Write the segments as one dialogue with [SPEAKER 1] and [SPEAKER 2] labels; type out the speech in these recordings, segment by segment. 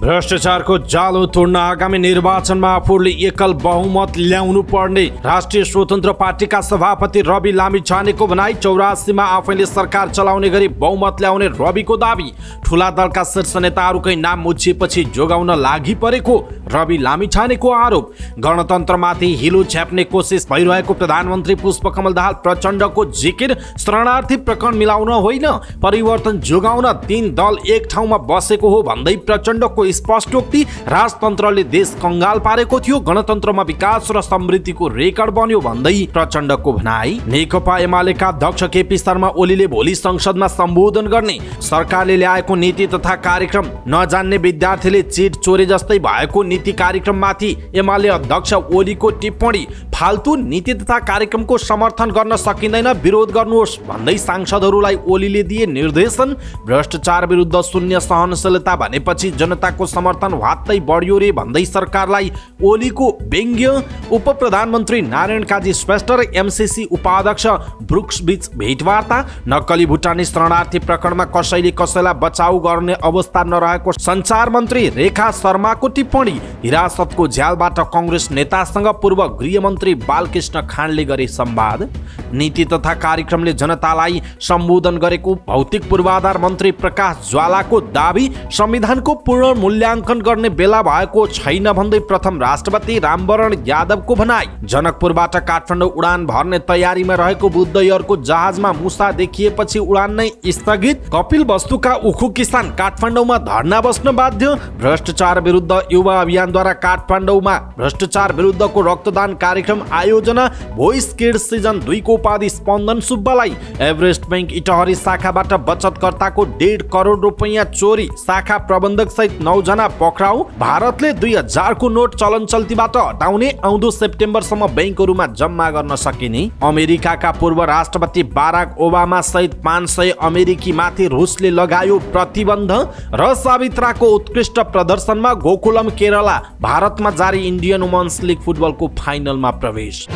[SPEAKER 1] भ्रष्टाचारको जालो तोड्न आगामी निर्वाचनमा आफूले एकल बहुमत ल्याउनु पर्ने राष्ट्रिय स्वतन्त्र पार्टीका सभापति रवि लामिछानेको भनाई। 84मा आफैले सरकार चलाउने गरी बहुमत ल्याउने रविको दाबी। ठूला दलका शीर्ष नेताहरूकै नाम मुछिएपछि जोगाउन लागि परेको रवि लामिछानेको आरोप। गणतन्त्रमाथि हिलो छ्याप्ने कोसिस भइरहेको प्रधानमन्त्री पुष्पकमल दाहाल प्रचण्डको जिकिर। शरणार्थी प्रकरण मिलाउन होइन, परिवर्तन जोगाउन 3 दल एक ठाउँमा बसेको हो भन्दै प्रचण्डको स्पष्टोक्ति। राजतन्त्रले देश कंगाल पारेको थियो, गणतन्त्रमा विकास र समृद्धिको रेकर्ड बन्यो भन्दै प्रचण्डको भनाई। नेकपा एमालेका अध्यक्ष केपी शर्मा ओलीले भोलि संसदमा सम्बोधन गर्ने। सरकारले ल्याएको नीति तथा कार्यक्रम नजान्ने विद्यार्थीले चिट चोरे जस्तै भएको नीति कार्यक्रममाथि एमाले अध्यक्ष ओलीको टिप्पणी। फाल्तु नीति तथा कार्यक्रमको समर्थन गर्न सकिँदैन, विरोध गर्नुहोस् भन्दै सांसदहरूलाई ओलीले दिए निर्देशन। भ्रष्टाचार विरुद्ध शून्य सहनशीलता भनेपछि जनताको समर्थन वात्तै बढ्यो रे भन्दै सरकारलाई ओलीको व्यङ्ग्य। उप प्रधानमन्त्री नारायण काजी श्रेष्ठ र एमसीसी उपाध्यक्ष ब्रुक्स बीच भेटवार्ता। नक्कली भुटानी शरणार्थी प्रकरणमा कसैले कसैलाई बचाउ गर्ने अवस्था नरहेको सञ्चार मन्त्री रेखा शर्माको टिप्पणी। हिरासतको झ्यालबाट कङ्ग्रेस नेतासँग पूर्व गृहमन्त्री बालकृष्ण खाँडले गरे संवाद। नीति तथा कार्यक्रमले जनतालाई सम्बोधन गरेको भौतिक पूर्वाधार मन्त्री प्रकाश ज्वालाको दाबी। संविधानको पूर्ण मूल्याङ्कन गर्ने बेला भएको छैन भन्दै प्रथम राष्ट्रपति रामवरण यादवको भनाई। जनकपुरबाट काठमाडौँ उडान भर्ने तयारीमा रहेको बुद्ध एयरको जहाजमा मुसा देखिएपछि उडान नै स्थगित। कपिल वस्तुका उखु किसान काठमाडौँमा धरना बस्न बाध्य। भ्रष्टाचार विरुद्ध युवा अभियानद्वारा काठमाडौँमा भ्रष्टाचार विरुद्धको रक्तदान कार्यक्रम आयोजना। भोइस किड्स सिजन 2 को उपाधि स्पन्दन सुब्बालाई। एभरेस्ट बैंक इटहरी शाखाबाट बचतकर्ताको 1.5 करोड रुपैयाँ चोरी, शाखा प्रबन्धक सहित 9 जना पक्राउ। भारतले 2000 को नोट चलन चल्तीबाट हटाउने, आउँदो सेप्टेम्बरसम्म बैंकहरूमा जम्मा गर्न सकिने। अमेरिकाका पूर्व राष्ट्रपति बाराक ओबामा सहित 500 अमेरिकी माथि रुसले लगायो प्रतिबन्ध। र सावित्राको उत्कृष्ट प्रदर्शनमा गोकुलम केरला भारतमा जारी इन्डियन वुमेन्स लिग फुटबलको फाइनलमा प्रवेश।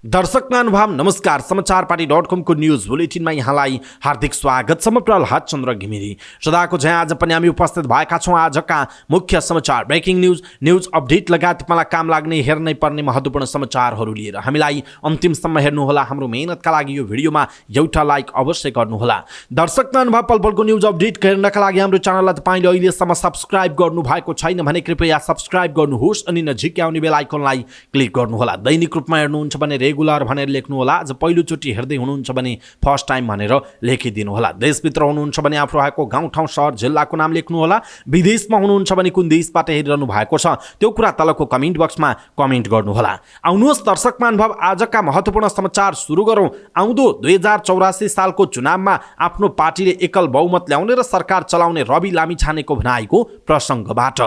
[SPEAKER 1] दर्शक महानुभाव नमस्कार, समाचारपाटी.com को न्यूज बुलेटिनमा यहाँलाई हार्दिक स्वागत छ। म प्रहलाद चन्द्र घिमिरे सदाको झैं आज पनि हामी उपस्थित भएका छौं आजका मुख्य समाचार, ब्रेकिङ न्यूज अपडेट लगायत तपाईँलाई काम लाग्ने हेर्नै पर्ने महत्त्वपूर्ण समाचारहरू लिएर। हामीलाई अन्तिमसम्म हेर्नुहोला। हाम्रो मेहनतका लागि यो भिडियोमा एउटा लाइक अवश्य गर्नुहोला। दर्शक महानुभाव पल पलको न्यूज अपडेट हेर्नका लागि हाम्रो च्यानललाई तपाईले अहिलेसम्म सब्स्क्राइब गर्नु भएको छैन भने कृपया सब्स्क्राइब गर्नुहोस् अनि नजिकै आउने बेल आइकनलाई क्लिक गर्नुहोला। दैनिक रूपमा हेर्नुहुन्छ भने रेगुलर भनेर लेख्नु होला। आज पहिलोचोटि हेर्दै हुनुहुन्छ भने फर्स्ट टाइम भनेर लेखिदिनु होला। देशभित्र हुनुहुन्छ भने आफू रहेको गाउँ ठाउँ सहर जिल्लाको नाम लेख्नु होला। विदेशमा हुनुहुन्छ भने कुन देशबाट हेरिरहनु भएको छ त्यो कुरा तलको कमेन्ट बक्समा कमेन्ट गर्नु होला। आउनुहोस् दर्शक महानुभाव आजका महत्त्वपूर्ण समाचार सुरु गरौँ। आउँदो 2084 सालको चुनावमा आफ्नो पार्टीले एकल बहुमत ल्याउने र सरकार चलाउने रवि लामिछानेको भनाइको प्रसङ्गबाट।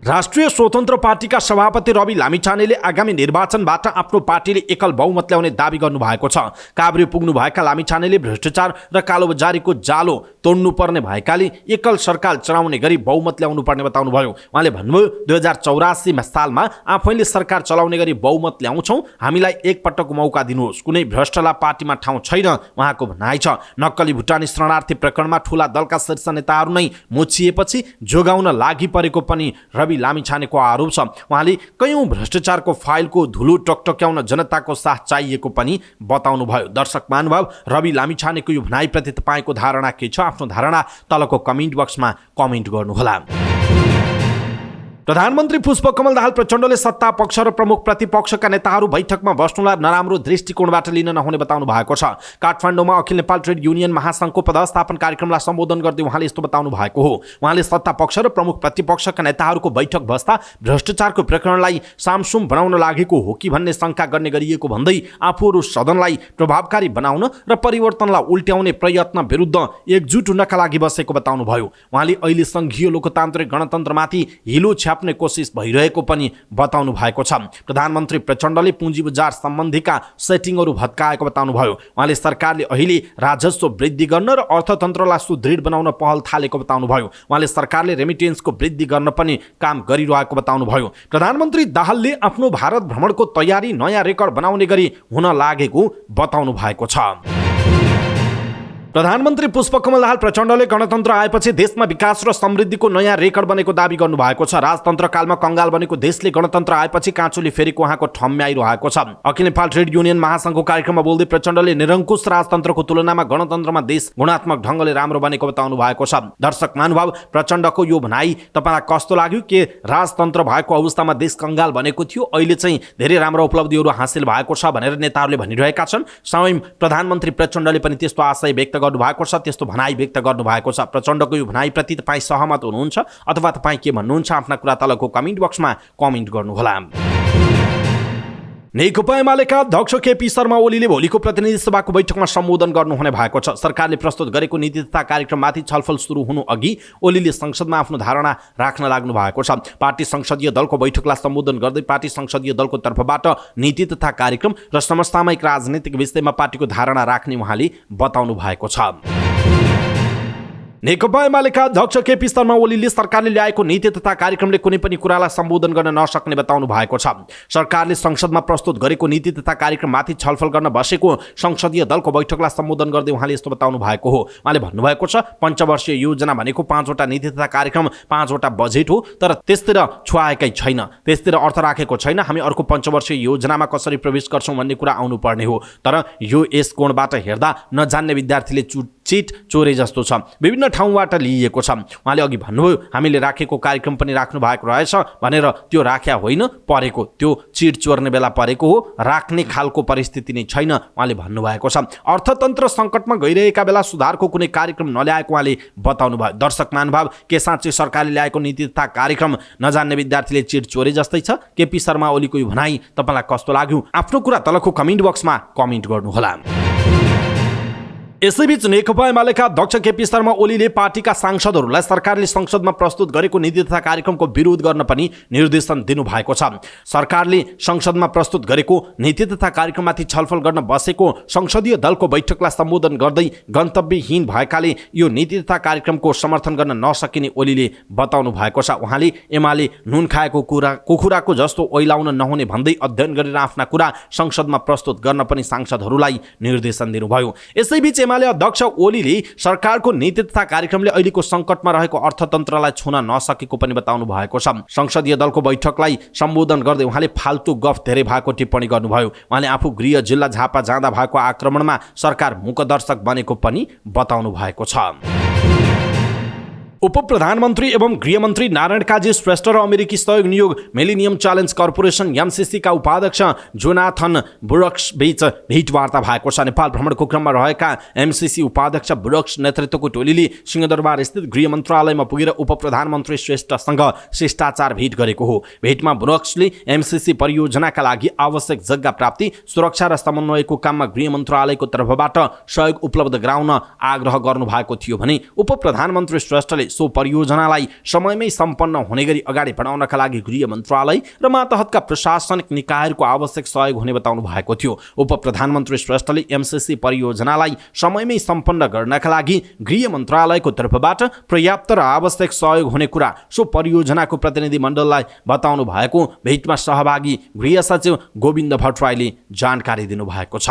[SPEAKER 1] राष्ट्रिय स्वतन्त्र पार्टीका सभापति रवि लामिछानेले आगामी निर्वाचनबाट आफ्नो पार्टीले एकल बहुमत ल्याउने दाबी गर्नुभएको छ। काभ्रे पुग्नुभएका लामिछानेले भ्रष्टाचार र कालोबजारीको जालो तोड्नुपर्ने भएकाले एकल सरकार चलाउने गरी बहुमत ल्याउनु पर्ने बताउनुभयो। उहाँले भन्नुभयो 2084 सालमा आफैले सरकार चलाउने गरी बहुमत ल्याउँछौँ, हामीलाई एकपटक मौका दिनुहोस्, कुनै भ्रष्टलाई पार्टीमा ठाउँ छैन उहाँको भनाइ छ। नक्कली भुटानी शरणार्थी प्रकरणमा ठूला दलका शीर्ष नेताहरू नै मुछिएपछि जोगाउन लागि परेको पनि रवि लामिछानेको आरोप छ। उहाँले कयौं भ्रष्टाचारको फाइलको धुलो टकटक्याउन जनताको साथ चाहिएको पनि बताउनुभयो। दर्शक महानुभाव रवि लामिछानेको यो भनाइप्रति तपाईँको धारणा के छ? आफ्नो धारणा तलको कमेन्ट बक्समा कमेन्ट गर्नुहोला। प्रधानमन्त्री पुष्पकमल दाहाल प्रचण्डले सत्ता पक्ष र प्रमुख प्रतिपक्षका नेताहरू बैठकमा बस्नुलाई नराम्रो दृष्टिकोणबाट लिन नहुने बताउनु भएको छ। काठमाडौँमा अखिल नेपाल ट्रेड युनियन महासङ्घको पदस्थापन कार्यक्रमलाई सम्बोधन गर्दै उहाँले यस्तो बताउनु भएको हो। उहाँले सत्ता पक्ष र प्रमुख प्रतिपक्षका नेताहरूको बैठक बस्दा भ्रष्टाचारको प्रकरणलाई सामसुम बनाउन लागेको हो कि भन्ने शङ्का गर्ने गरिएको भन्दै आफूहरू सदनलाई प्रभावकारी बनाउन र परिवर्तनलाई उल्ट्याउने प्रयत्न विरुद्ध एकजुट हुनका लागि बसेको बताउनुभयो। उहाँले अहिले सङ्घीय लोकतान्त्रिक गणतन्त्रमाथि हिलो छ्याप्ने कोसिस भइरहेको पनि बताउनु भएको छ। प्रधानमन्त्री प्रचण्डले पुँजी बजार सम्बन्धीका सेटिङहरू भत्काएको बताउनुभयो। उहाँले सरकारले अहिले राजस्व वृद्धि गर्न र अर्थतन्त्रलाई सुदृढ बनाउन पहल थालेको बताउनुभयो। उहाँले सरकारले रेमिटेन्सको वृद्धि गर्न पनि काम गरिरहेको बताउनुभयो। प्रधानमन्त्री दाहालले आफ्नो भारत भ्रमणको तयारी नयाँ रेकर्ड बनाउने गरी हुन लागेको बताउनु भएको छ। प्रधानमन्त्री पुष्पकमल दाहाल प्रचण्डले गणतन्त्र आएपछि देशमा विकास र समृद्धिको नयाँ रेकर्ड बनेको दावी गर्नुभएको छ। राजतन्त्र कालमा कंगाल बनेको देशले गणतन्त्र आएपछि काँचुली फेरेको उहाँको ठम्म्याइरहेको छ। अखिल नेपाल ट्रेड युनियन महासङ्घको कार्यक्रममा बोल्दै प्रचण्डले निरङ्कुश राजतन्त्रको तुलनामा गणतन्त्रमा देश गुणात्मक ढङ्गले राम्रो बनेको बताउनु भएको छ। दर्शक महानुभाव, प्रचण्डको यो भनाइ तपाईँलाई कस्तो लाग्यो? के राजतन्त्र भएको अवस्थामा देश कंगाल बनेको थियो, अहिले चाहिँ धेरै राम्रो उपलब्धिहरू हासिल भएको छ भनेर नेताहरूले भनिरहेका छन्। स्वयं प्रधानमन्त्री प्रचण्डले पनि त्यस्तो आशय व्यक्त गर्नुभएको छ, त्यस्तो भनाइ व्यक्त गर्नुभएको छ। प्रचण्डको यो भनाइप्रति तपाईँ सहमत हुनुहुन्छ अथवा तपाईँ के भन्नुहुन्छ? आफ्ना कुरा तलको कमेन्ट बक्समा कमेन्ट गर्नुहोला। नेकपा एमालेका अध्यक्ष केपी शर्मा ओलीले भोलिको प्रतिनिधि सभाको बैठकमा सम्बोधन गर्नुहुने भएको छ। सरकारले प्रस्तुत गरेको नीति तथा कार्यक्रममाथि छलफल सुरु हुनु अघि ओलीले संसदमा आफ्नो धारणा राख्न लाग्नु भएको छ। पार्टी संसदीय दलको बैठकलाई सम्बोधन गर्दै पार्टी संसदीय दलको तर्फबाट नीति तथा कार्यक्रम र समसामयिक राजनीतिक विषयमा पार्टीको धारणा राख्ने उहाँले बताउनु भएको छ। नेकपा एमालेका अध्यक्ष केपी शर्मा ओलीले सरकारले ल्याएको नीति तथा कार्यक्रमले कुनै पनि कुरालाई सम्बोधन गर्न नसक्ने बताउनु भएको छ। सरकारले संसदमा प्रस्तुत गरेको नीति तथा कार्यक्रममाथि छलफल गर्न बसेको संसदीय दलको बैठकलाई सम्बोधन गर्दै उहाँले यस्तो बताउनु भएको हो। उहाँले भन्नुभएको छ, पञ्चवर्षीय योजना भनेको 5वटा नीति तथा कार्यक्रम, 5वटा बजेट हो, तर त्यसतिर छुवाएकै छैन, त्यसतिर अर्थ राखेको छैन। हामी अर्को पञ्चवर्षीय योजनामा कसरी प्रवेश गर्छौँ भन्ने कुरा आउनुपर्ने हो, तर यो यस कोणबाट हेर्दा नजान्ने विद्यार्थीले चिट चोरे जस्तो छ, विभिन्न ठाउँबाट लिइएको छ। उहाँले अघि भन्नुभयो, हामीले राखेको कार्यक्रम पनि राख्नु भएको रहेछ भनेर त्यो राख्या होइन, परेको त्यो चिट चोर्ने बेला परेको हो, राख्ने खालको परिस्थिति नै छैन उहाँले भन्नुभएको छ। अर्थतन्त्र सङ्कटमा गइरहेका बेला सुधारको कुनै कार्यक्रम नल्याएको उहाँले बताउनु भयो। दर्शक महानुभाव, के साँच्चै सरकारले ल्याएको नीति तथा कार्यक्रम नजान्ने विद्यार्थीले चिट चोरे जस्तै छ? केपी शर्मा ओलीको यो भनाइ तपाईँलाई कस्तो लाग्यो? आफ्नो कुरा तलको कमेन्ट बक्समा कमेन्ट गर्नुहोला। यसैबीच नेकपा एमालेका अध्यक्ष केपी शर्मा ओलीले पार्टीका सांसदहरूलाई सरकारले संसदमा प्रस्तुत गरेको नीति तथा कार्यक्रमको विरोध गर्न पनि निर्देशन दिनुभएको छ। सरकारले संसदमा प्रस्तुत गरेको नीति तथा कार्यक्रममाथि छलफल गर्न बसेको संसदीय दलको बैठकलाई सम्बोधन गर्दै गन्तव्यहीन भएकाले यो नीति तथा कार्यक्रमको समर्थन गर्न नसकिने ओलीले बताउनु भएको छ। उहाँले एमाले नुन खाएको कुखुराको जस्तो ओइलाउन नहुने भन्दै अध्ययन गरेर आफ्ना कुरा संसदमा प्रस्तुत गर्न पनि सांसदहरूलाई निर्देशन दिनुभयो। यसैबीच एमाले अध्यक्ष ओलीले सरकारको नीति तथा कार्यक्रमले अहिलेको सङ्कटमा रहेको अर्थतन्त्रलाई छुन नसकेको पनि बताउनु भएको छ। संसदीय दलको बैठकलाई सम्बोधन गर्दै उहाँले फाल्तु गफ धेरै भएको टिप्पणी गर्नुभयो। उहाँले आफू गृह जिल्ला झापा जाँदा भएको आक्रमणमा सरकार मूकदर्शक बनेको पनि बताउनु भएको छ। उप प्रधानमन्त्री एवं गृहमन्त्री नारायण काजी श्रेष्ठ र अमेरिकी सहयोग नियोग मिलेनियम च्यालेन्ज कर्पोरेसन एमसिसीका उपाध्यक्ष जोनाथन बुरक्स बीच भेटवार्ता भएको छ। नेपाल भ्रमणको क्रममा रहेका एमसिसी उपाध्यक्ष बुरक्स नेतृत्वको टोलीले सिंहदरबार स्थित गृह मन्त्रालयमा पुगेर उप प्रधानमन्त्री श्रेष्ठसँग शिष्टाचार भेट गरेको हो। भेटमा बुरक्सले एमसिसी परियोजनाका लागि आवश्यक जग्गा प्राप्ति, सुरक्षा र समन्वयको काममा गृह मन्त्रालयको तर्फबाट सहयोग उपलब्ध गराउन आग्रह गर्नुभएको थियो भने उप प्रधानमन्त्री श्रेष्ठले सो परियोजनालाई समयमै सम्पन्न हुने गरी अगाडि बढाउनका लागि गृह मन्त्रालय र मातहतका प्रशासनिक निकायहरूको आवश्यक सहयोग हुने बताउनु भएको थियो। उप प्रधानमन्त्री श्रेष्ठले एमसिसी परियोजनालाई समयमै सम्पन्न गर्नका लागि गृह मन्त्रालयको तर्फबाट पर्याप्त र आवश्यक सहयोग हुने कुरा सो परियोजनाको प्रतिनिधि मण्डललाई बताउनु भएको भेटमा सहभागी गृह सचिव गोविन्द भट्टराईले जानकारी दिनुभएको छ।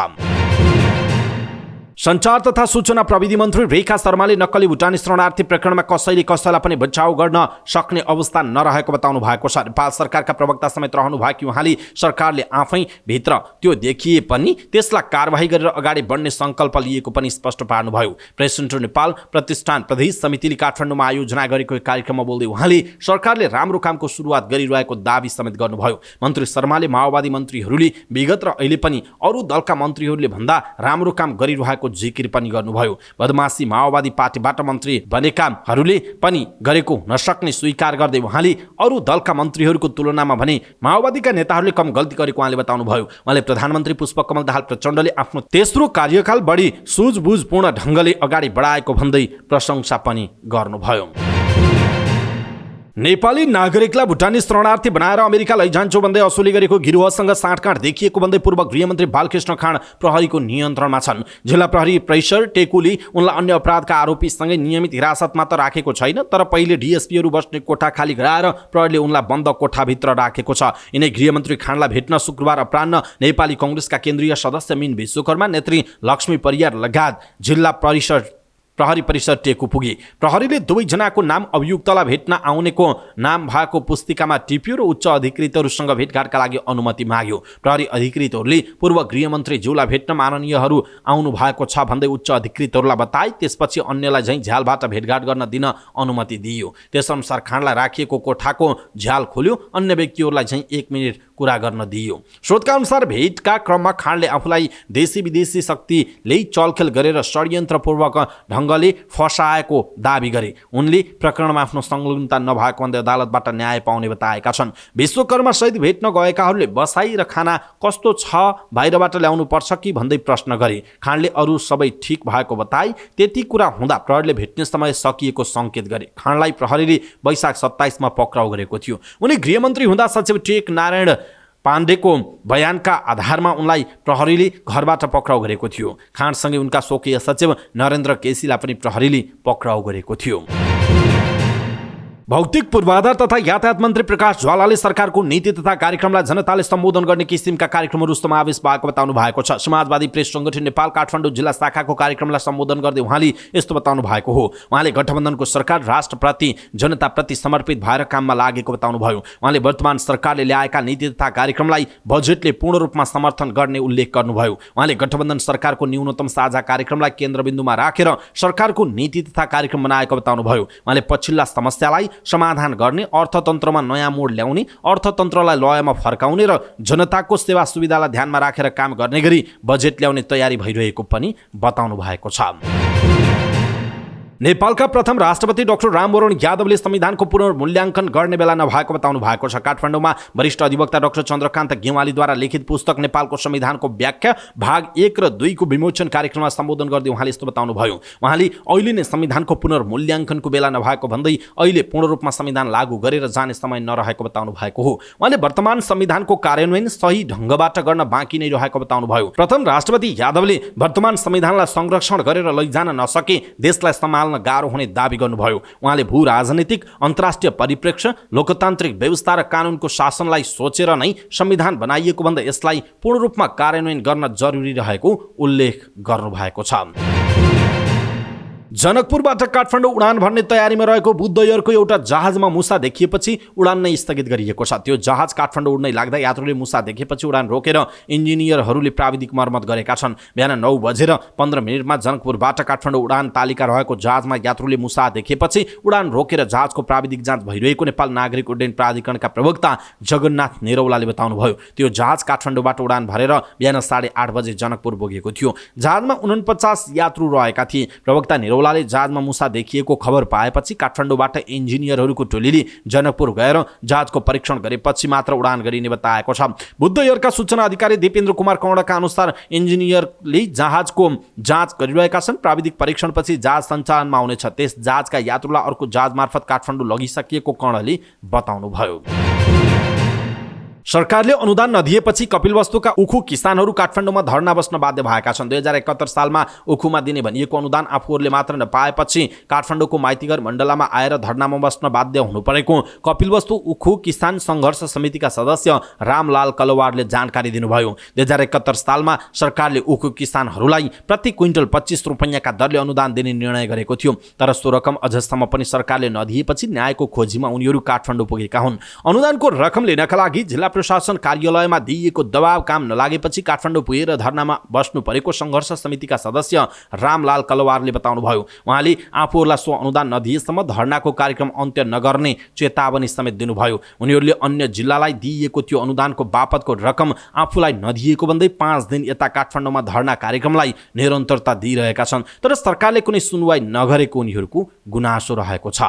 [SPEAKER 1] सञ्चार तथा सूचना प्रविधि मन्त्री रेखा शर्माले नक्कली भुटानी शरणार्थी प्रकरणमा कसैले कसैलाई पनि बचाउ गर्न सक्ने अवस्था नरहेको बताउनु भएको छ। नेपाल सरकारका प्रवक्ता समेत रहनु भएकी उहाँले सरकारले आफै भित्र त्यो देखिए पनि त्यसलाई कारबाही गरेर अगाडि बढ्ने सङ्कल्प लिएको पनि स्पष्ट पार्नुभयो। प्रेस सेन्टर नेपाल प्रतिष्ठान प्रदेश समितिले काठमाडौँमा आयोजना गरेको कार्यक्रममा बोल्दै उहाँले सरकारले राम्रो कामको सुरुवात गरिरहेको दावी समेत गर्नुभयो। मन्त्री शर्माले माओवादी मन्त्रीहरूले विगत र अहिले पनि अरू दलका मन्त्रीहरूले भन्दा राम्रो काम गरिरहेको जिकिर पनि गर्नुभयो। बदमाशी माओवादी पार्टीबाट मन्त्री बनेकाहरूले पनि गरेको नसक्ने स्वीकार गर्दै उहाँले अरू दलका मन्त्रीहरूको तुलनामा भने माओवादीका नेताहरूले कम गल्ती गरेको उहाँले बताउनुभयो। उहाँले प्रधानमन्त्री पुष्पकमल दाहाल प्रचण्डले आफ्नो तेस्रो कार्यकाल बढी सुझबुझपूर्ण ढङ्गले अगाडि बढाएको भन्दै प्रशंसा पनि गर्नुभयो। नेपाली नागरिकलाई भुटानी शरणार्थी बनाएर अमेरिका लैजान्छौ भन्दै असुली गरेको गिरोहसँग साँठगाँठ देखिएको भन्दै पूर्व गृहमन्त्री बालकृष्ण खाँड प्रहरीको नियन्त्रणमा छन्। जिल्ला प्रहरी प्रेसर टेकुले उनलाई अन्य अपराधका आरोपीसँगै नियमित हिरासतमा त राखेको छैन, तर पहिले डिएसपीहरू बस्ने कोठा खाली गराएर प्रहरीले उनलाई बन्द कोठाभित्र राखेको छ। यिनै गृहमन्त्री खाँडलाई भेट्न शुक्रबार अपराह्न नेपाली कङ्ग्रेसका केन्द्रीय सदस्य मिन विश्वकर्मा, नेत्री लक्ष्मी परियार लगायत जिल्ला परिषद प्रहरी परिसर टेकु पुगे। प्रहरीले दुवैजनाको नाम अभियुक्तलाई भेट्न आउनेको नाम भएको पुस्तिकामा टिप्यो र उच्च अधिकृतहरूसँग भेटघाटका लागि अनुमति माग्यो। प्रहरी अधिकृतहरूले पूर्व गृहमन्त्री ज्यूलाई भेट्न माननीयहरू आउनु भएको छ भन्दै उच्च अधिकृतहरूलाई बताए। त्यसपछि अन्यलाई झैँ झ्यालबाट भेटघाट गर्न दिन अनुमति दिइयो। त्यसअनुसार खाँडलाई राखिएको कोठाको झ्याल खोल्यो। अन्य व्यक्तिहरूलाई झैँ 1 मिनट कुरा गर्न दिइयो। स्रोतका अनुसार भेटका क्रममा खाँडले आफूलाई देशी विदेशी शक्तिले चलखेल गरेर षड्यन्त्रपूर्वक ढङ्गले फसाएको दाबी गरे। उनले प्रकरणमा आफ्नो संलग्नता नभएको भन्दै अदालतबाट न्याय पाउने बताएका छन्। विश्वकर्मा सहित भेट्न गएकाहरूले बसाई र खाना कस्तो छ बाहिरबाट ल्याउनु पर्छ कि भन्दै प्रश्न गरे। खाँडले अरू सबै ठिक भएको बताए। त्यति कुरा हुँदा प्रहरीले भेट्ने समय सकिएको सङ्केत गरे। खाँडलाई प्रहरीले वैशाख 27 मा पक्राउ गरेको थियो। उनी गृहमन्त्री हुँदा सचिव टेक नारायण पाण्डेको बयानका आधारमा उनलाई प्रहरीले घरबाट पक्राउ गरेको थियो। खाँडसँगै उनका स्वकीय सचिव नरेन्द्र केसीलाई पनि प्रहरीले पक्राउ गरेको थियो। भौतिक पूर्वाधार तथा यातायात मन्त्री प्रकाश ज्वालाले सरकारको नीति तथा कार्यक्रमलाई जनताले सम्बोधन गर्ने किसिमका कार्यक्रमहरू समावेश भएको बताउनु भएको छ। समाजवादी प्रेस सङ्गठन नेपाल काठमाडौँ जिल्ला शाखाको कार्यक्रमलाई सम्बोधन गर्दै उहाँले यस्तो बताउनु भएको हो। उहाँले गठबन्धनको सरकार राष्ट्रप्रति जनताप्रति समर्पित भएर काममा लागेको बताउनुभयो। उहाँले वर्तमान सरकारले ल्याएका नीति तथा कार्यक्रमलाई बजेटले पूर्ण रूपमा समर्थन गर्ने उल्लेख गर्नुभयो। उहाँले गठबन्धन सरकारको न्यूनतम साझा कार्यक्रमलाई केन्द्रबिन्दुमा राखेर सरकारको नीति तथा कार्यक्रम बनाएको बताउनुभयो। उहाँले पछिल्ला समस्यालाई समाधान गर्ने, अर्थतन्त्रमा नयाँ मोड ल्याउने, अर्थतन्त्रलाई लयमा फर्काउने र जनताको सेवा सुविधालाई ध्यानमा राखेर काम गर्ने गरी बजेट ल्याउने तयारी भइरहेको पनि बताउनु भएको छ। नेपालका प्रथम राष्ट्रपति डाक्टर रामवरण यादवले संविधानको पुनर्मूल्याङ्कन गर्ने बेला नभएको बताउनु भएको छ। काठमाडौँमा वरिष्ठ अधिवक्ता डाक्टर चन्द्रकान्त गेवालीद्वारा लिखित पुस्तक नेपालको संविधानको व्याख्या भाग 1 र 2 को विमोचन कार्यक्रममा सम्बोधन गर्दै उहाँले यस्तो बताउनुभयो। उहाँले अहिले नै संविधानको पुनर्मूल्याङ्कनको बेला नभएको भन्दै अहिले पूर्ण रूपमा संविधान लागू गरेर जाने समय नरहेको बताउनु भएको हो। उहाँले वर्तमान संविधानको कार्यान्वयन सही ढङ्गबाट गर्न बाँकी नै रहेको बताउनुभयो। प्रथम राष्ट्रपति यादवले वर्तमान संविधानलाई संरक्षण गरेर लैजान नसके देशलाई गाह्रो हुने दावी गर्नुभयो। उहाँले भू राजनीतिक अन्तर्राष्ट्रिय परिप्रेक्ष्य, लोकतान्त्रिक व्यवस्था र कानुनको शासनलाई सोचेर नै संविधान बनाइएको भन्दा यसलाई पूर्ण रूपमा कार्यान्वयन गर्न जरुरी रहेको उल्लेख गर्नुभएको छ। जनकपुरबाट काठमाडौँ उडान भर्ने तयारीमा रहेको बुद्ध एयरको एउटा जहाजमा मुसा देखिएपछि उडान नै स्थगित गरिएको छ। त्यो जहाज काठमाडौँ उड्नै लाग्दा यात्रुले मुसा देखेपछि उडान रोकेर इन्जिनियरहरूले प्राविधिक मर्मत गरेका छन्। बिहान 9:15 जनकपुरबाट काठमाडौँ उडान तालिका रहेको जहाजमा यात्रुले मुसा देखेपछि उडान रोकेर जहाजको प्राविधिक जाँच भइरहेको नेपाल नागरिक उड्डयन प्राधिकरणका प्रवक्ता जगन्नाथ नेरौलाले बताउनुभयो। त्यो जहाज काठमाडौँबाट उडान भरेर बिहान 8:30 बजे जनकपुर पुगेको थियो। जहाजमा 49 यात्रु रहेका थिए। प्रवक्ता नेरौलाले जहाजमा मुसा देखिएको खबर पाएपछि काठमाडौँबाट इन्जिनियरहरूको टोलीले जनकपुर गएर जहाजको परीक्षण गरेपछि मात्र उडान गरिने बताएको छ। बुद्ध एयरका सूचना अधिकारी दिपेन्द्र कुमार कौडका अनुसार इन्जिनियरले जहाजको जाँच गरिरहेका छन्। प्राविधिक परीक्षणपछि जहाज सञ्चालनमा आउनेछ। त्यस जहाजका यात्रुलाई अर्को जहाज मार्फत काठमाडौँ लगिसकिएको कौडले बताउनुभयो। सरकारले अनुदान नदिएपछि कपिलवस्तुका उखु किसानहरू काठमाडौँमा धरना बस्न बाध्य भएका छन्। 2071 सालमा उखुमा दिने भनिएको अनुदान आफूहरूले मात्र नपाएपछि काठमाडौँको माइतीघर मण्डलामा आएर धरनामा बस्न बाध्य हुनु परेको कपिलवस्तु उखु किसान सङ्घर्ष समितिका सदस्य रामलाल कलवारले जानकारी दिनुभयो। 2071 सालमा सरकारले उखु किसानहरूलाई प्रति क्विन्टल 25 रुपैयाँका दरले अनुदान दिने निर्णय गरेको थियो। तर सो रकम अझसम्म पनि सरकारले नदिएपछि न्यायको खोजीमा उनीहरू काठमाडौँ पुगेका हुन्। अनुदानको रकम लिनका लागि जिल्ला प्रशासन कार्यालयमा दिइएको दबाव काम नलागेपछि काठमाडौँ पुगेर धरनामा बस्नु परेको सङ्घर्ष समितिका सदस्य रामलाल कलवारले बताउनुभयो। उहाँले आफूहरूलाई सो अनुदान नदिएसम्म धरनाको कार्यक्रम अन्त्य नगर्ने चेतावनी समेत दिनुभयो। उनीहरूले अन्य जिल्लालाई दिइएको त्यो अनुदानको बापतको रकम आफूलाई नदिएको भन्दै 5 दिन यता काठमाडौँमा धरना कार्यक्रमलाई निरन्तरता दिइरहेका छन्। तर सरकारले कुनै सुनवाई नगरेको उनीहरूको गुनासो रहेको छ।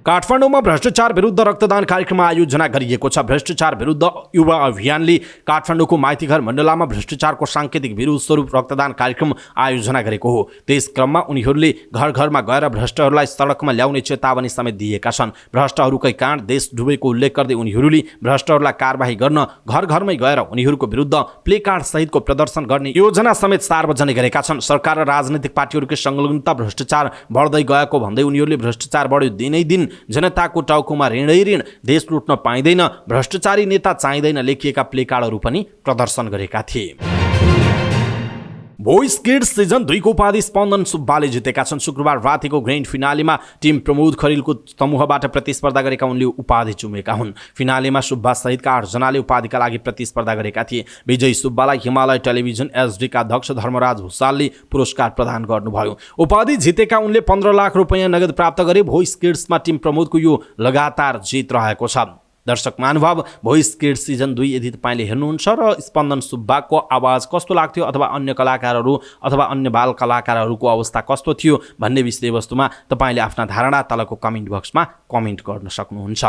[SPEAKER 1] काठमाडौँमा भ्रष्टाचार विरुद्ध रक्तदान कार्यक्रम आयोजना गरिएको छ। भ्रष्टाचार विरुद्ध युवा अभियानले काठमाडौँको माइतीघर मण्डलामा भ्रष्टाचारको साङ्केतिक विरोध स्वरूप रक्तदान कार्यक्रम आयोजना गरेको हो। त्यस क्रममा उनीहरूले घर घरमा गएर भ्रष्टहरूलाई सडकमा ल्याउने चेतावनी समेत दिएका छन्। भ्रष्टहरूकै कारण देश डुबेको उल्लेख गर्दै उनीहरूले भ्रष्टहरूलाई कारबाही गर्न घर घरमै गएर उनीहरूको विरुद्ध प्ले कार्ड सहितको प्रदर्शन गर्ने योजना समेत सार्वजनिक गरेका छन्। सरकार र राजनीतिक पार्टीहरूकै संलग्नता भ्रष्टाचार बढ्दै गएको भन्दै उनीहरूले भ्रष्टाचार बढ्यो दिनै दिन जनताको टाउकोमा ऋणै ऋण, देश लुट्न पाइँदैन, भ्रष्टाचारी नेता चाहिँदैन लेखिएका प्लेकार्डहरू पनि प्रदर्शन गरेका थिए। बोइज किड्स सिजन 2 को उपाधि स्पन्दन सुब्बाले जितेका छन्। शुक्रबार रातिको ग्रान्ड फिनालेमा टिम प्रमोद खरिलको समूहबाट प्रतिस्पर्धा गरेका उनले उपाधि चुमेका हुन्। फिनालेमा सुब्बा सहितका 8 जनाले उपाधिका लागि प्रतिस्पर्धा गरेका थिए। विजयी सुब्बालाई हिमालय टेलिभिजन एसडीका अध्यक्ष धर्मराज भुसालले पुरस्कार प्रदान गर्नुभयो। उपाधि जितेका उनले 15 लाख रुपैयाँ नगद प्राप्त गरे। भोइस किड्समा टिम प्रमोदको यो लगातार जित रहेको छ। दर्शक महानुभाव, भोइस किड्स सिजन 2 यदि तपाईँले हेर्नुहुन्छ र स्पन्दन सुब्बाको आवाज कस्तो लाग्थ्यो अथवा अन्य कलाकारहरू अथवा अन्य बाल कलाकारहरूको अवस्था कस्तो थियो भन्ने विषयवस्तुमा तपाईँले आफ्ना धारणा तलको कमेन्ट बक्समा कमेन्ट गर्न सक्नुहुन्छ।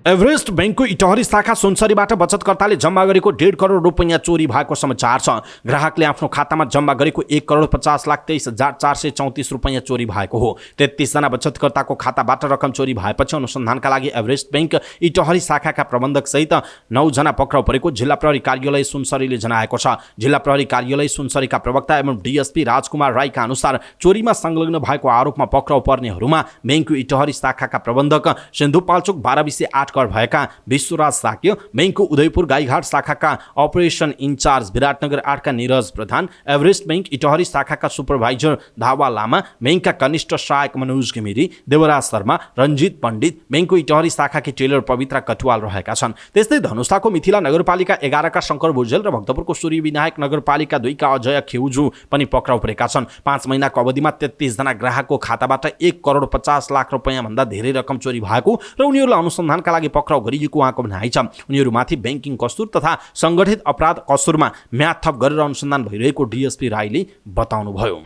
[SPEAKER 1] एभरेस्ट बैंकको इटहरी शाखा सुनसरीबाट बचतकर्ताले जम्मा गरेको 1.5 करोड रुपैयाँ चोरी भएको समाचार छ। ग्राहकले आफ्नो खातामा जम्मा गरेको 1,50,23,434 रुपैयाँ चोरी भएको हो। 33 जना बचतकर्ताको खाताबाट रकम चोरी भएपछि अनुसन्धानका लागि एभरेस्ट बैंक इटहरी शाखाका प्रबन्धक सहित 9 जना पक्राउ परेको जिल्ला प्रहरी कार्यालय सुनसरीले जनाएको छ। जिल्ला प्रहरी कार्यालय सुनसरीका प्रवक्ता एवं डीएसपी राजकुमार राईका अनुसार चोरीमा संलग्न भएको आरोपमा पक्राउ पर्नेहरूमा बैंकको इटहरी शाखाका प्रबन्धक सिन्धुपाल्चोक 12/8 भएका विश्वराज साक्य, बैंकको उदयपुर गाईघाट शाखाका अपरेसन इन्चार्ज विराटनगर 8 का निरज प्रधान, एभरेस्ट बैंक इटहरी शाखाका सुपरभाइजर धावा लामा, बैंकका कनिष्ठ सहायक मनोज घिमिरे, देवराज शर्मा, रञ्जित पण्डित, बैंकको इटहरी शाखाकी टेलर पवित्रा कटुवाल रहेका छन्। त्यस्तै धनुषाको मिथिला नगरपालिका 11 का शङ्कर भुजेल र भक्तपुरको सूर्यविनायक नगरपालिका 2 का अजय खेउजु पनि पक्राउ परेका छन्। 5 महिनाको अवधिमा 33 जना ग्राहकको खाताबाट 1,50,00,000 रुपैयाँ भन्दा धेरै रकम चोरी भएको र उनीहरूलाई अनुसन्धानका लागि पक्राउ गरिएको उहाँको भनाइ छ। उनीहरूमाथि बैंकिङ कसुर तथा संगठित अपराध कसुरमा म्याद थप गरेर अनुसन्धान भइरहेको डीएसपी राईले बताउनुभयो।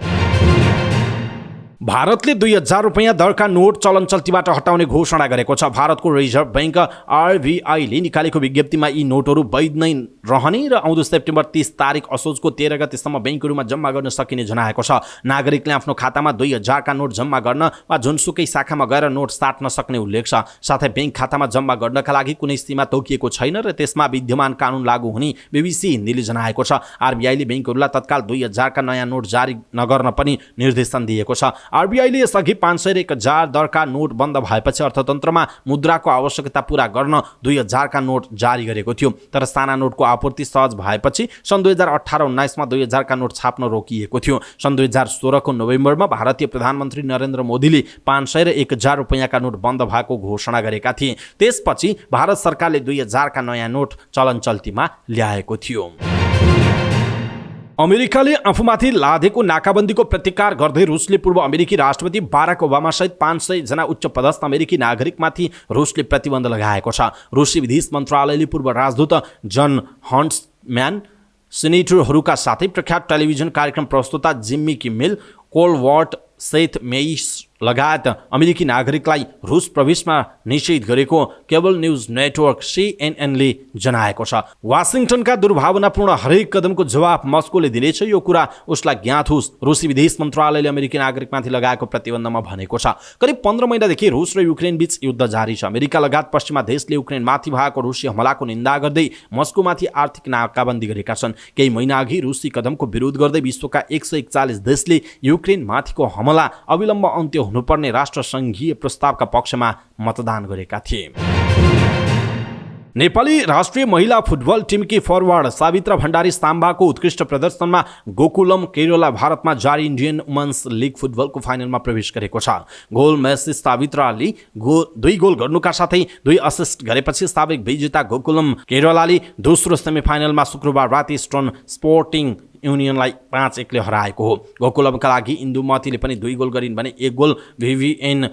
[SPEAKER 1] भारतले 2000 रुपैयाँ दरका नोट चलन चल्तीबाट हटाउने घोषणा गरेको छ। भारतको रिजर्भ बैंक आरबीआईले निकालेको विज्ञप्तिमा यी नोटहरू वैध नै रहने र आउँदो सेप्टेम्बर 30 तारिक असोजको 13 गतेसम्म बैंकहरूमा जम्मा गर्न सकिने जनाएको छ। नागरिकले आफ्नो खातामा 2000 का नोट जम्मा गर्न वा जुनसुकै शाखामा गएर नोट साट्न सक्ने उल्लेख छ। साथै बैंक खातामा जम्मा गर्नका लागि कुनै सीमा तोकिएको छैन र त्यसमा विद्यमान कानुन लागू हुने बीबीसी हिन्दीले जनाएको छ। आरबीआईले बैंकहरूलाई तत्काल 2000 का नयाँ नोट जारी नगर्न पनि निर्देशन दिएको छ। आरबीआईले यसअघि 500 र 1000 दरका नोट बन्द भएपछि अर्थतन्त्रमा मुद्राको आवश्यकता पूरा गर्न 2000 का नोट जारी गरेको थियो। तर साना नोटको आपूर्ति सहज भएपछि सन् 2018-19 मा 2000 का नोट छाप्न रोकिएको थियो। सन् 2016 को नोभेम्बरमा भारतीय प्रधानमन्त्री नरेन्द्र मोदीले 500 र 1000 रुपैयाँका नोट बन्द भएको घोषणा गरेका थिए। त्यसपछि भारत सरकारले 2000 का नयाँ नोट चलन चल्तीमा ल्याएको थियो। अमेरिकाले आफूमाथि लादेको नाकाबन्दीको प्रतिकार गर्दै रुसले पूर्व अमेरिकी राष्ट्रपति बाराक ओबामा सहित 500 जना उच्च पदस्थ अमेरिकी नागरिकमाथि रुसले प्रतिबन्ध लगाएको छ। रुसी विदेश मन्त्रालयले पूर्व राजदूत जन हन्ट्सम्यान, सेनेटरहरूका साथै प्रख्यात टेलिभिजन कार्यक्रम प्रस्तुता जिम्मी किमेल, कोलवर्ट, सेथ मेइस लगायत अमेरिकी नागरिकलाई रुस प्रवेशमा निषेध गरेको केबल न्यूज नेटवर्क सीएनएनले जनाएको छ। वाशिंगटनका दुर्भावनापूर्ण हरेक कदमको जवाफ मस्कोले दिनेछ, यो कुरा उसलाई ज्ञात होस्, रुसी विदेश मन्त्रालयले अमेरिकी नागरिकमाथि लगाएको प्रतिबन्धमा भनेको छ। करिब 15 महिनादेखि रुस र युक्रेन बीच युद्ध जारी छ। अमेरिका लगायत पश्चिमा देशले युक्रेनमाथि भएको रुसी हमलाको निन्दा गर्दै मस्कोमाथि आर्थिक नाकाबन्दी गरेका छन्। केही महिना अघि रुसी कदमको विरोध गर्दै विश्वका 141 देशले युक्रेनमाथिको हमला अविलम्ब अन्त्य हुनुपर्ने राष्ट्रसङ्घीय प्रस्तावका पक्षमा मतदान गरेका थिए। नेपाली राष्ट्रिय महिला फुटबल टिमकी फरवार्ड सावित्रा भण्डारी साम्बाको उत्कृष्ट प्रदर्शनमा गोकुलम केरला भारतमा जारी इन्डियन वुमेन्स लिग फुटबलको फाइनलमा प्रवेश गरेको छ। गोल म्याच सावित्राले 2 गोल गर्नुका साथै 2 असिस्ट गरेपछि साबिक विजेता गोकुलम केरलाले दोस्रो सेमिफाइनलमा शुक्रबार राति इस्टर्न स्पोर्टिङ युनियनलाई 5-1 ले हराएको हो। गोकुलमका लागि इन्दुमतीले पनि 2 गोल गरिन् भने 1 गोल भिभिएन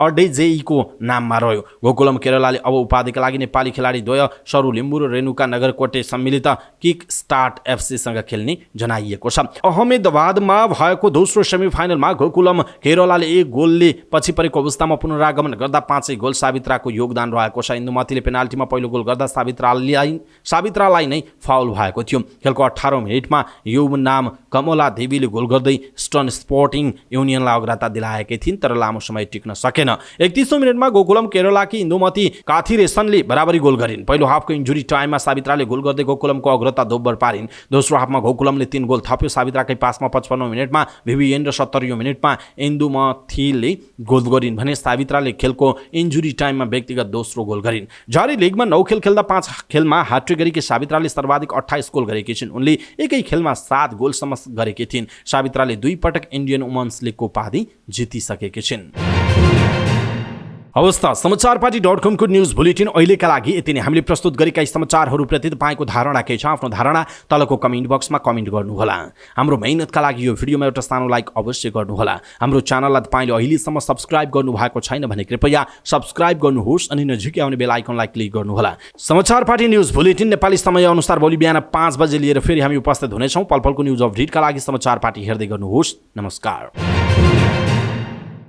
[SPEAKER 1] अडेजेईको नाममा रह्यो। गोकुलम केरलाले अब उपाधिका लागि नेपाली खेलाडी द्वय सरु लिम्बू र रेणुका नगरकोटे सम्मिलित किक स्टार्ट एफसीसँग खेल्ने जनाइएको छ। अहमेदाबादमा भएको दोस्रो सेमिफाइनलमा गोकुलम केरलाले 1 गोलले पछि परेको अवस्थामा पुनरागमन गर्दा 5 गोल सावित्राको योगदान रहेको छ। इन्दुमतीले पेनाल्टीमा पहिलो गोल गर्दा सावित्रालाई नै फाउल भएको थियो। खेलको 18 मिनेटमा यो नाम कमला देवीले गोल गर्दै इस्टर्न स्पोर्टिङ युनियनलाई अग्रता दिलाएकी थिइन्, तर लामो समय टिक्न सकेन। थिएन। 31औं मिनेटमा गोकुलम केरलाकी इन्दुमती काथिरेसनले बराबरी गोल गरिन्। पहिलो हाफको इन्जुरी टाइममा सावित्राले गोल गर्दै गोकुलमको अग्रता दोब्बर पारिन्। दोस्रो हाफमा गोकुलमले 3 गोल थप्यो। सावित्राकै पासमा 55औं मिनेटमा भिभिएन र 70औं मिनेटमा इन्दुमतीले गोल गरिन् भने सावित्राले खेलको इन्जुरी टाइममा व्यक्तिगत दोस्रो गोल गरिन्। जारी लिगमा 9 खेल खेल्दा 5 खेलमा ह्याट्रिक गरेकी सावित्राले सर्वाधिक 28 गोल गरेकी छिन्। उनले एकै खेलमा 7 गोलसम्म गरेकी थिइन्। सावित्राले 2 पटक इन्डियन वुमन्स लिगको उपाधि जितिसकेकी छिन्। अवस्था समाचारपाटी.com को न्यूज बुलेटिन अहिलेका लागि यति नै। हामीले प्रस्तुत गरेका समाचारहरूप्रति तपाईँको धारणा के छ? आफ्नो धारणा तलको कमेन्ट बक्समा कमेन्ट गर्नुहोला। हाम्रो मेहनतका लागि यो भिडियोमा एउटा सानो लाइक अवश्य गर्नुहोला। हाम्रो च्यानललाई तपाईँले अहिलेसम्म सब्स्क्राइब गर्नुभएको छैन भने कृपया सब्स्क्राइब गर्नुहोस् अनि नजिकै आउने बेल आइकनलाई क्लिक गर्नुहोला। समाचारपाटी न्यूज बुलेटिन नेपाली समय अनुसार भोलि बिहान 5 बजे लिएर फेरि हामी उपस्थित हुनेछौँ। पलपलको न्यूज अपडेटका लागि समाचारपाटी हेर्दै गर्नुहोस्। नमस्कार।